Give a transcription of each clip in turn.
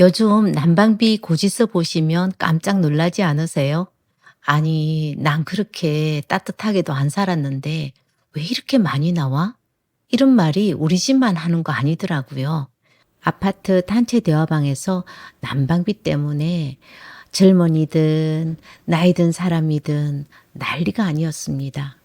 요즘 난방비 고지서 보시면 깜짝 놀라지 않으세요? 아니, 난 그렇게 따뜻하게도 안 살았는데 왜 이렇게 많이 나와? 이런 말이 우리 집만 하는 거 아니더라고요. 아파트 단체 대화방에서 난방비 때문에 젊은이든 나이 든 사람이든 난리가 아니었습니다.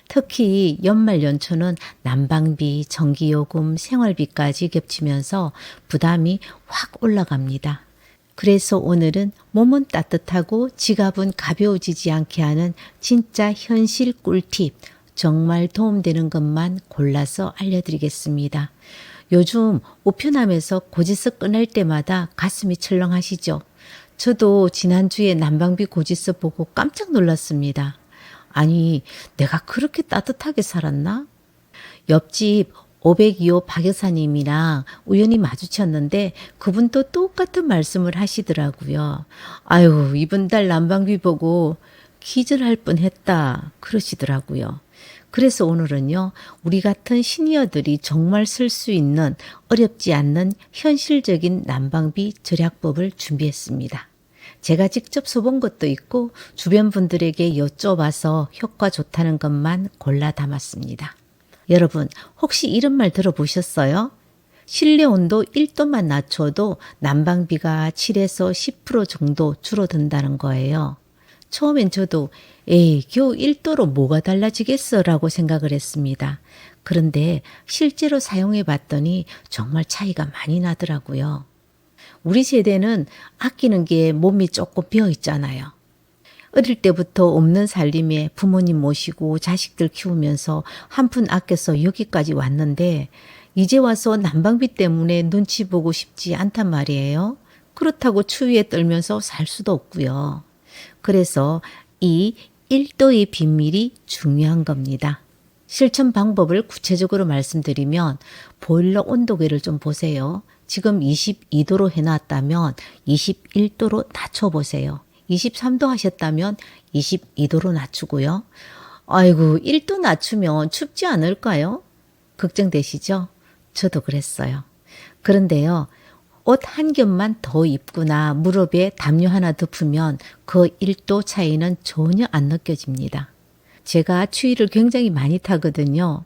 특히 연말 연초는 난방비, 전기요금, 생활비까지 겹치면서 부담이 확 올라갑니다. 그래서 오늘은 몸은 따뜻하고 지갑은 가벼워지지 않게 하는 진짜 현실 꿀팁, 정말 도움되는 것만 골라서 알려드리겠습니다. 요즘 우편함에서 고지서 꺼낼 때마다 가슴이 철렁하시죠? 저도 지난주에 난방비 고지서 보고 깜짝 놀랐습니다. 아니, 내가 그렇게 따뜻하게 살았나? 옆집 502호 박 여사님이랑 우연히 마주쳤는데 그분도 똑같은 말씀을 하시더라고요. 아유, 이번 달 난방비 보고 기절할 뻔했다 그러시더라고요. 그래서 오늘은요, 우리 같은 시니어들이 정말 쓸 수 있는 어렵지 않는 현실적인 난방비 절약법을 준비했습니다. 제가 직접 써본 것도 있고 주변 분들에게 여쭤봐서 효과 좋다는 것만 골라 담았습니다. 여러분, 혹시 이런 말 들어보셨어요? 실내 온도 1도만 낮춰도 난방비가 7에서 10% 정도 줄어든다는 거예요. 처음엔 저도 에이, 겨우 1도로 뭐가 달라지겠어 라고 생각을 했습니다. 그런데 실제로 사용해 봤더니 정말 차이가 많이 나더라고요. 우리 세대는 아끼는 게 몸이 조금 비어 있잖아요. 어릴 때부터 없는 살림에 부모님 모시고 자식들 키우면서 한 푼 아껴서 여기까지 왔는데 이제 와서 난방비 때문에 눈치 보고 싶지 않단 말이에요. 그렇다고 추위에 떨면서 살 수도 없고요. 그래서 이 1도의 비밀이 중요한 겁니다. 실천 방법을 구체적으로 말씀드리면 보일러 온도계를 좀 보세요. 지금 22도로 해놨다면 21도로 낮춰보세요. 23도 하셨다면 22도로 낮추고요. 아이고, 1도 낮추면 춥지 않을까요? 걱정되시죠? 저도 그랬어요. 그런데요, 옷 한 겹만 더 입거나 무릎에 담요 하나 덮으면 그 1도 차이는 전혀 안 느껴집니다. 제가 추위를 굉장히 많이 타거든요.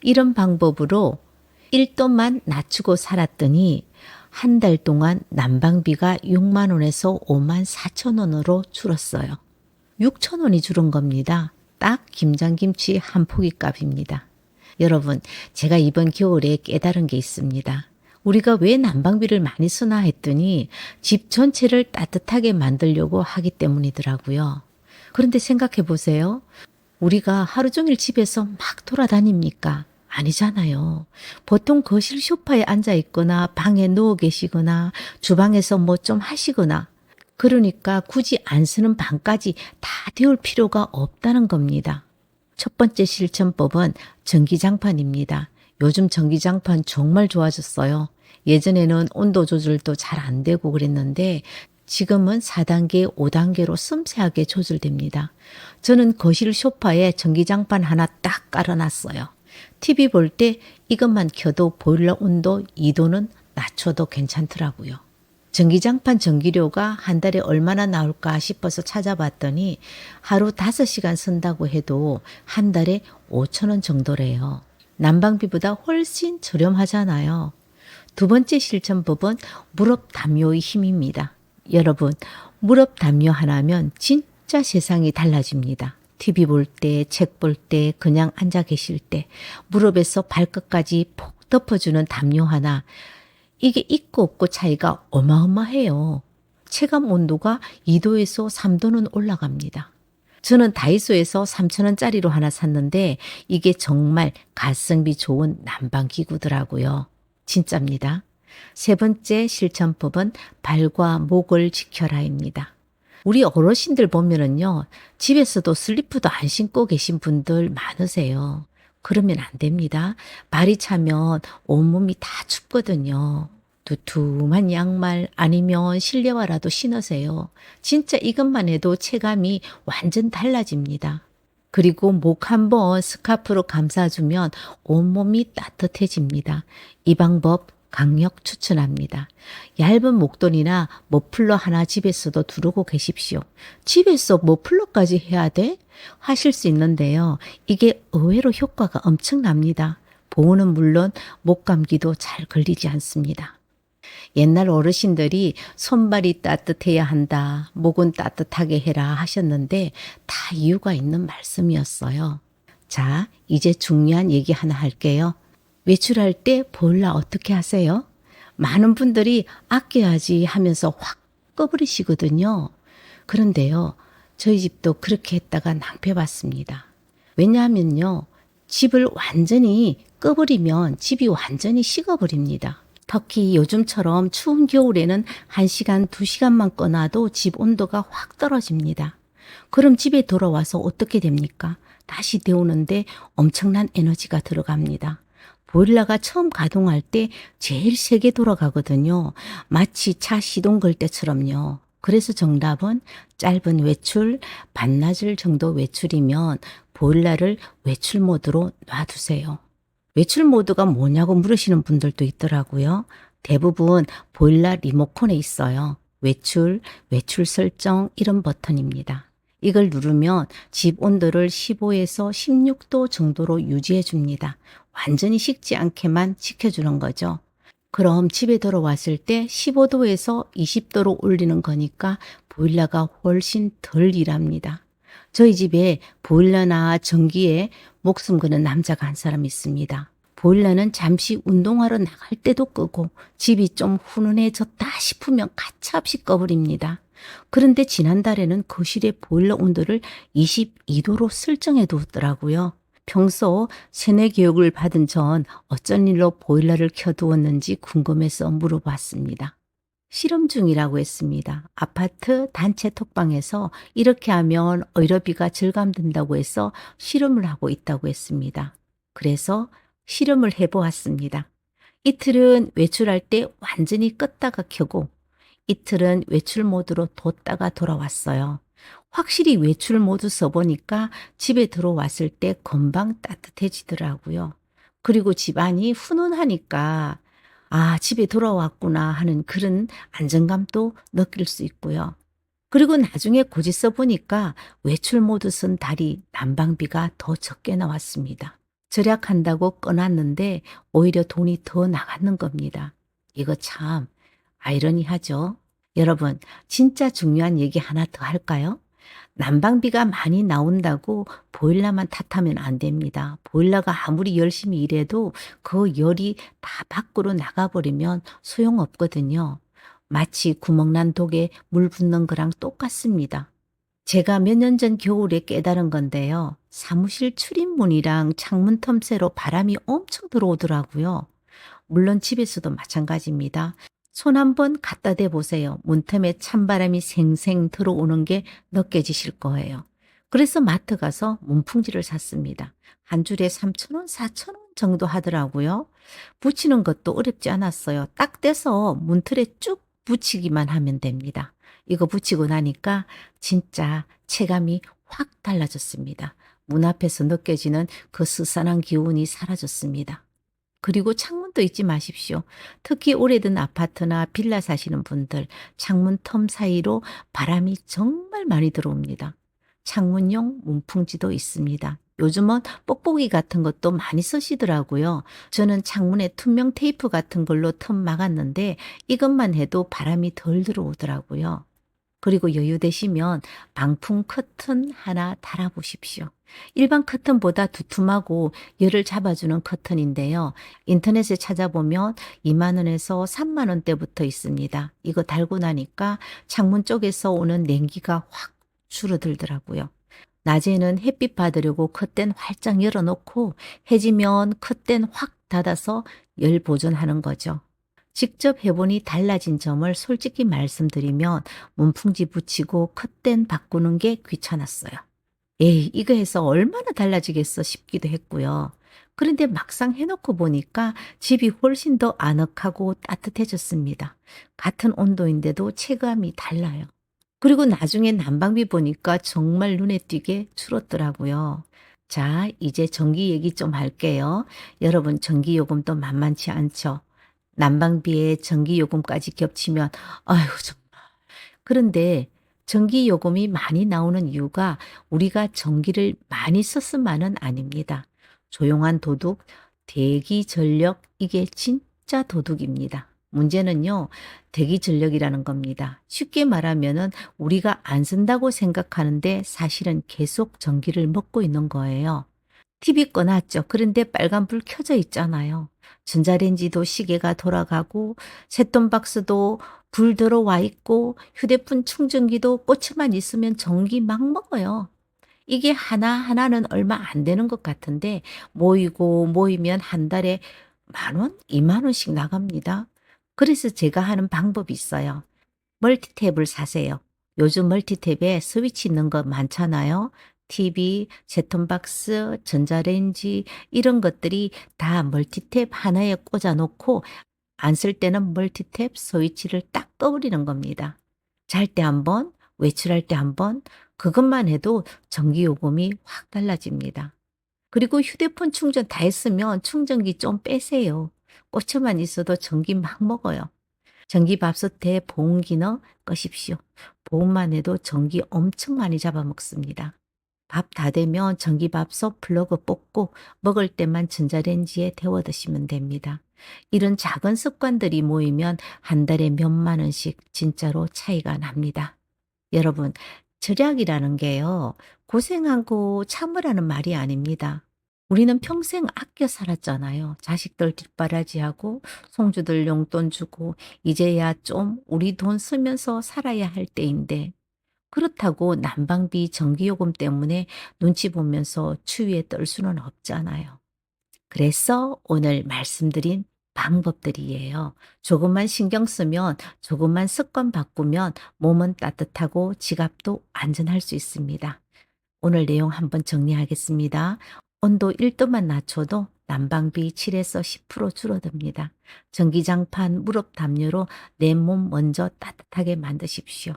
이런 방법으로 1도만 낮추고 살았더니 한 달 동안 난방비가 6만 원에서 5만 4천 원으로 줄었어요. 6천 원이 줄은 겁니다. 딱 김장김치 한 포기 값입니다. 여러분, 제가 이번 겨울에 깨달은 게 있습니다. 우리가 왜 난방비를 많이 쓰나 했더니 집 전체를 따뜻하게 만들려고 하기 때문이더라고요. 그런데 생각해 보세요. 우리가 하루 종일 집에서 막 돌아다닙니까? 아니잖아요. 보통 거실 소파에 앉아 있거나 방에 누워 계시거나 주방에서 뭐 좀 하시거나 그러니까 굳이 안 쓰는 방까지 다 데울 필요가 없다는 겁니다. 첫 번째 실천법은 전기장판입니다. 요즘 전기장판 정말 좋아졌어요. 예전에는 온도 조절도 잘 안 되고 그랬는데 지금은 4단계, 5단계로 섬세하게 조절됩니다. 저는 거실 소파에 전기장판 하나 딱 깔아놨어요. TV 볼 때 이것만 켜도 보일러 온도 2도는 낮춰도 괜찮더라고요. 전기장판 전기료가 한 달에 얼마나 나올까 싶어서 찾아봤더니 하루 5시간 쓴다고 해도 한 달에 5천 원 정도래요. 난방비보다 훨씬 저렴하잖아요. 두 번째 실천법은 무릎 담요의 힘입니다. 여러분, 무릎 담요 하나면 진짜 세상이 달라집니다. TV 볼 때, 책 볼 때, 그냥 앉아 계실 때 무릎에서 발끝까지 폭 덮어주는 담요 하나, 이게 있고 없고 차이가 어마어마해요. 체감 온도가 2도에서 3도는 올라갑니다. 저는 다이소에서 3,000원짜리로 하나 샀는데 이게 정말 가성비 좋은 난방기구더라고요. 진짜입니다. 세 번째 실천법은 발과 목을 지켜라입니다. 우리 어르신들 보면은요, 집에서도 슬리퍼도 안 신고 계신 분들 많으세요. 그러면 안 됩니다. 발이 차면 온몸이 다 춥거든요. 두툼한 양말 아니면 실내화라도 신으세요. 진짜 이것만 해도 체감이 완전 달라집니다. 그리고 목 한번 스카프로 감싸주면 온몸이 따뜻해집니다. 이 방법 강력 추천합니다. 얇은 목도리나 머플러 하나 집에서도 두르고 계십시오. 집에서 머플러까지 해야 돼? 하실 수 있는데요. 이게 의외로 효과가 엄청납니다. 보호는 물론 목 감기도 잘 걸리지 않습니다. 옛날 어르신들이 손발이 따뜻해야 한다, 목은 따뜻하게 해라 하셨는데 다 이유가 있는 말씀이었어요. 자, 이제 중요한 얘기 하나 할게요. 외출할 때 보일러 어떻게 하세요? 많은 분들이 아껴야지 하면서 확 꺼버리시거든요. 그런데요, 저희 집도 그렇게 했다가 낭패봤습니다. 왜냐하면요, 집을 완전히 꺼버리면 집이 완전히 식어버립니다. 특히 요즘처럼 추운 겨울에는 1시간, 2시간만 꺼놔도 집 온도가 확 떨어집니다. 그럼 집에 돌아와서 어떻게 됩니까? 다시 데우는데 엄청난 에너지가 들어갑니다. 보일러가 처음 가동할 때 제일 세게 돌아가거든요. 마치 차 시동 걸 때처럼요. 그래서 정답은 짧은 외출, 반나절 정도 외출이면 보일러를 외출 모드로 놔두세요. 외출 모드가 뭐냐고 물으시는 분들도 있더라고요. 대부분 보일러 리모컨에 있어요. 외출, 외출 설정 이런 버튼입니다. 이걸 누르면 집 온도를 15에서 16도 정도로 유지해 줍니다. 완전히 식지 않게만 지켜주는 거죠. 그럼 집에 들어왔을 때 15도에서 20도로 올리는 거니까 보일러가 훨씬 덜 일합니다. 저희 집에 보일러나 전기에 목숨 거는 남자가 한 사람 있습니다. 보일러는 잠시 운동하러 나갈 때도 끄고 집이 좀 훈훈해졌다 싶으면 가차없이 꺼버립니다. 그런데 지난달에는 거실의 보일러 온도를 22도로 설정해 두었더라고요. 평소 세뇌 교육을 받은 전 어쩐 일로 보일러를 켜두었는지 궁금해서 물어봤습니다. 실험 중이라고 했습니다. 아파트 단체 톡방에서 이렇게 하면 의료비가 절감된다고 해서 실험을 하고 있다고 했습니다. 그래서 실험을 해보았습니다. 이틀은 외출할 때 완전히 껐다가 켜고 이틀은 외출 모드로 뒀다가 돌아왔어요. 확실히 외출 모드 써보니까 집에 들어왔을 때 금방 따뜻해지더라고요. 그리고 집안이 훈훈하니까 아, 집에 돌아왔구나 하는 그런 안정감도 느낄 수 있고요. 그리고 나중에 고지 써보니까 외출 모드 쓴 달이 난방비가 더 적게 나왔습니다. 절약한다고 꺼놨는데 오히려 돈이 더 나갔는 겁니다. 이거 참 아이러니하죠. 여러분, 진짜 중요한 얘기 하나 더 할까요? 난방비가 많이 나온다고 보일러만 탓하면 안 됩니다. 보일러가 아무리 열심히 일해도 그 열이 다 밖으로 나가버리면 소용없거든요. 마치 구멍난 독에 물 붓는 거랑 똑같습니다. 제가 몇 년 전 겨울에 깨달은 건데요. 사무실 출입문이랑 창문 틈새로 바람이 엄청 들어오더라고요. 물론 집에서도 마찬가지입니다. 손 한번 갖다 대 보세요. 문틈에 찬바람이 생생 들어오는 게 느껴지실 거예요. 그래서 마트 가서 문풍지를 샀습니다. 한 줄에 3,000원, 4,000원 정도 하더라고요. 붙이는 것도 어렵지 않았어요. 딱 떼서 문틀에 쭉 붙이기만 하면 됩니다. 이거 붙이고 나니까 진짜 체감이 확 달라졌습니다. 문 앞에서 느껴지는 그 스산한 기운이 사라졌습니다. 그리고 창문도 잊지 마십시오. 특히 오래된 아파트나 빌라 사시는 분들, 창문 텀 사이로 바람이 정말 많이 들어옵니다. 창문용 문풍지도 있습니다. 요즘은 뽁뽁이 같은 것도 많이 쓰시더라고요. 저는 창문에 투명 테이프 같은 걸로 틈 막았는데 이것만 해도 바람이 덜 들어오더라고요. 그리고 여유 되시면 방풍 커튼 하나 달아보십시오. 일반 커튼보다 두툼하고 열을 잡아주는 커튼인데요. 인터넷에 찾아보면 2만 원에서 3만 원대부터 있습니다. 이거 달고 나니까 창문 쪽에서 오는 냉기가 확 줄어들더라고요. 낮에는 햇빛 받으려고 커튼 활짝 열어놓고 해지면 커튼 확 닫아서 열 보존하는 거죠. 직접 해보니 달라진 점을 솔직히 말씀드리면 문풍지 붙이고 커튼 바꾸는 게 귀찮았어요. 에이, 이거 해서 얼마나 달라지겠어 싶기도 했고요. 그런데 막상 해놓고 보니까 집이 훨씬 더 아늑하고 따뜻해졌습니다. 같은 온도인데도 체감이 달라요. 그리고 나중에 난방비 보니까 정말 눈에 띄게 줄었더라고요. 자, 이제 전기 얘기 좀 할게요. 여러분 전기요금도 만만치 않죠. 난방비에 전기요금까지 겹치면 아유 정 그런데 전기요금이 많이 나오는 이유가 우리가 전기를 많이 썼음만은 아닙니다. 조용한 도둑, 대기 전력 이게 진짜 도둑입니다. 문제는요, 대기 전력이라는 겁니다. 쉽게 말하면은 우리가 안 쓴다고 생각하는데 사실은 계속 전기를 먹고 있는 거예요. TV 꺼놨죠. 그런데 빨간불 켜져 있잖아요. 전자레인지도 시계가 돌아가고 새돈박스도 불 들어와 있고 휴대폰 충전기도 꽂혀만 있으면 전기 막 먹어요. 이게 하나하나는 얼마 안 되는 것 같은데 모이고 모이면 한 달에 10,000원, 20,000원씩 나갑니다. 그래서 제가 하는 방법이 있어요. 멀티탭을 사세요. 요즘 멀티탭에 스위치 있는 거 많잖아요. TV, 제품박스, 전자레인지 이런 것들이 다 멀티탭 하나에 꽂아 놓고 안 쓸 때는 멀티탭 스위치를 딱 꺼 버리는 겁니다. 잘 때 한 번, 외출할 때 한 번, 그것만 해도 전기요금이 확 달라집니다. 그리고 휴대폰 충전 다 했으면 충전기 좀 빼세요. 꽂혀만 있어도 전기 막 먹어요. 전기밥솥에 보온 기능 끄십시오. 보온만 해도 전기 엄청 많이 잡아먹습니다. 밥 다 되면 전기밥솥 플러그 뽑고 먹을 때만 전자레인지에 데워 드시면 됩니다. 이런 작은 습관들이 모이면 한 달에 몇만 원씩 진짜로 차이가 납니다. 여러분, 절약이라는 게요, 고생하고 참으라는 말이 아닙니다. 우리는 평생 아껴 살았잖아요. 자식들 뒷바라지하고 손주들 용돈 주고 이제야 좀 우리 돈 쓰면서 살아야 할 때인데 그렇다고 난방비, 전기요금 때문에 눈치 보면서 추위에 떨 수는 없잖아요. 그래서 오늘 말씀드린 방법들이에요. 조금만 신경 쓰면, 조금만 습관 바꾸면 몸은 따뜻하고 지갑도 안전할 수 있습니다. 오늘 내용 한번 정리하겠습니다. 온도 1도만 낮춰도 난방비 7에서 10% 줄어듭니다. 전기장판, 무릎 담요로 내 몸 먼저 따뜻하게 만드십시오.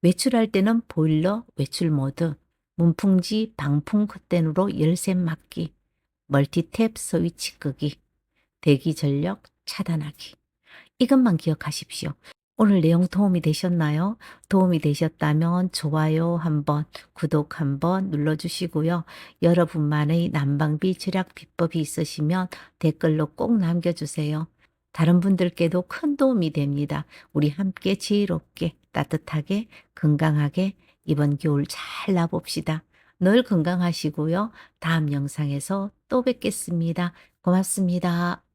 외출할 때는 보일러 외출 모드, 문풍지 방풍 커튼으로 열쇠 막기, 멀티탭 스위치 끄기, 대기 전력 차단하기. 이것만 기억하십시오. 오늘 내용 도움이 되셨나요? 도움이 되셨다면 좋아요 한번, 구독 한번 눌러주시고요. 여러분만의 난방비 절약 비법이 있으시면 댓글로 꼭 남겨주세요. 다른 분들께도 큰 도움이 됩니다. 우리 함께 지혜롭게, 따뜻하게, 건강하게 이번 겨울 잘 나봅시다. 늘 건강하시고요. 다음 영상에서 또 뵙겠습니다. 고맙습니다.